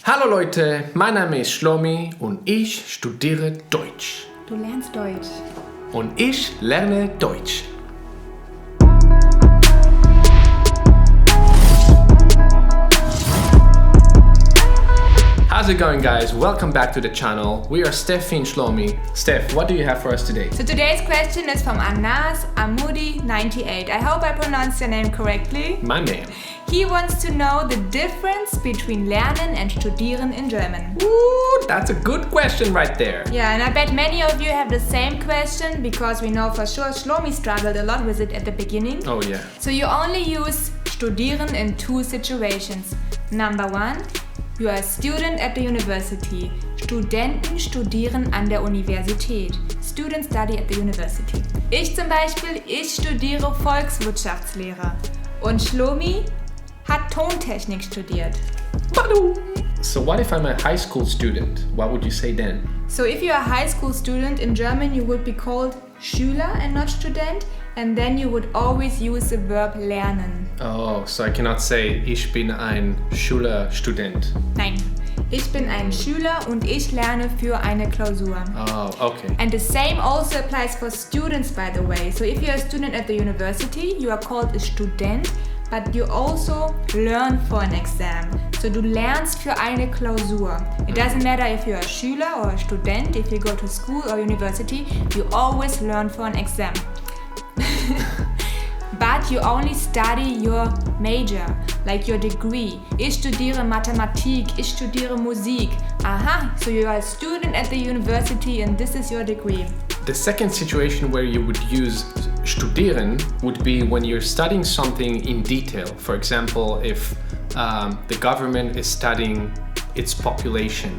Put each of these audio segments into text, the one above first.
Hallo Leute, mein Name ist Shlomi und ich studiere Deutsch. Du lernst Deutsch. Und ich lerne Deutsch. How's it going, guys? Welcome back to the channel. We are Steffi and Shlomi. Steph, what do you have for us today? So today's question is from Anas Amudi 98. I hope I pronounced your name correctly. My man. He wants to know the difference between lernen and studieren in German. Ooh, that's a good question right there. Yeah, and I bet many of you have the same question because we know for sure Shlomi struggled a lot with it at the beginning. Oh yeah. So you only use studieren in two situations. Number one, you are a student at the university. Studenten studieren an der Universität. Students study at the university. Ich zum Beispiel, ich studiere Volkswirtschaftslehre. Und Shlomi hat Tontechnik studiert. So what if I'm a high school student? What would you say then? So if you're a high school student in German, you would be called Schüler and not Student. And then you would always use the verb lernen. Oh, so I cannot say ich bin ein Schülerstudent. Nein, ich bin ein Schüler und ich lerne für eine Klausur. Oh, okay. And the same also applies for students, by the way. So if you're a student at the university, you are called a Student, but you also learn for an exam. So du lernst für eine Klausur. It doesn't matter if you're a Schüler or a Student, if you go to school or university, you always learn for an exam. But you only study your major, like your degree. Ich studiere Mathematik, ich studiere Musik. Aha, so you are a student at the university and this is your degree. The second situation where you would use studieren would be when you're studying something in detail. For example, if the government is studying its population.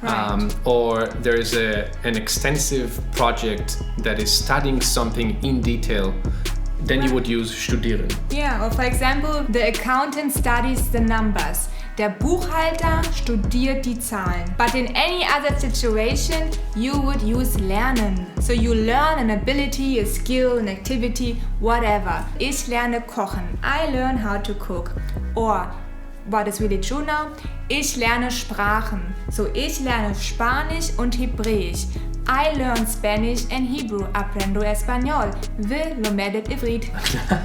Right. Or there is an extensive project that is studying something in detail, then you would use studieren. Yeah, or for example, the accountant studies the numbers. Der Buchhalter studiert die Zahlen. But in any other situation, you would use lernen. So you learn an ability, a skill, an activity, whatever. Ich lerne kochen. I learn how to cook. Or what is really true now? Ich lerne Sprachen. So ich lerne Spanisch und Hebräisch. I learn Spanish and Hebrew. Aprendo español. ולומדת עברית.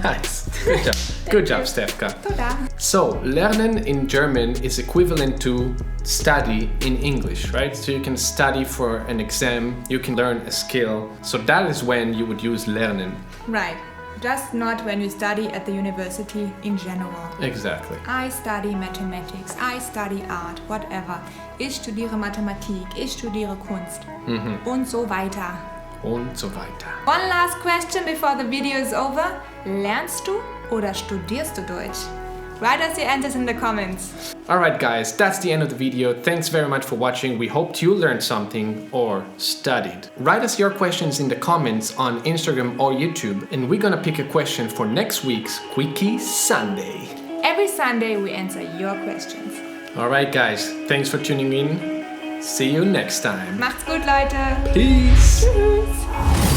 Nice. Good job. Good job, Stefka. תודה. So, lernen in German is equivalent to study in English, right? So you can study for an exam, you can learn a skill. So that is when you would use lernen. Right. Just not when you study at the university in general. Exactly. I study mathematics, I study art, whatever. Ich studiere Mathematik, ich studiere Kunst. Und so weiter. Und so weiter. One last question before the video is over. Lernst du oder studierst du Deutsch? Write us your answers in the comments. Alright guys, that's the end of the video. Thanks very much for watching. We hope you learned something or studied. Write us your questions in the comments on Instagram or YouTube, and we're gonna pick a question for next week's Quickie Sunday. Every Sunday we answer your questions. Alright guys, thanks for tuning in. See you next time. Macht's gut, Leute. Peace. Tschüss.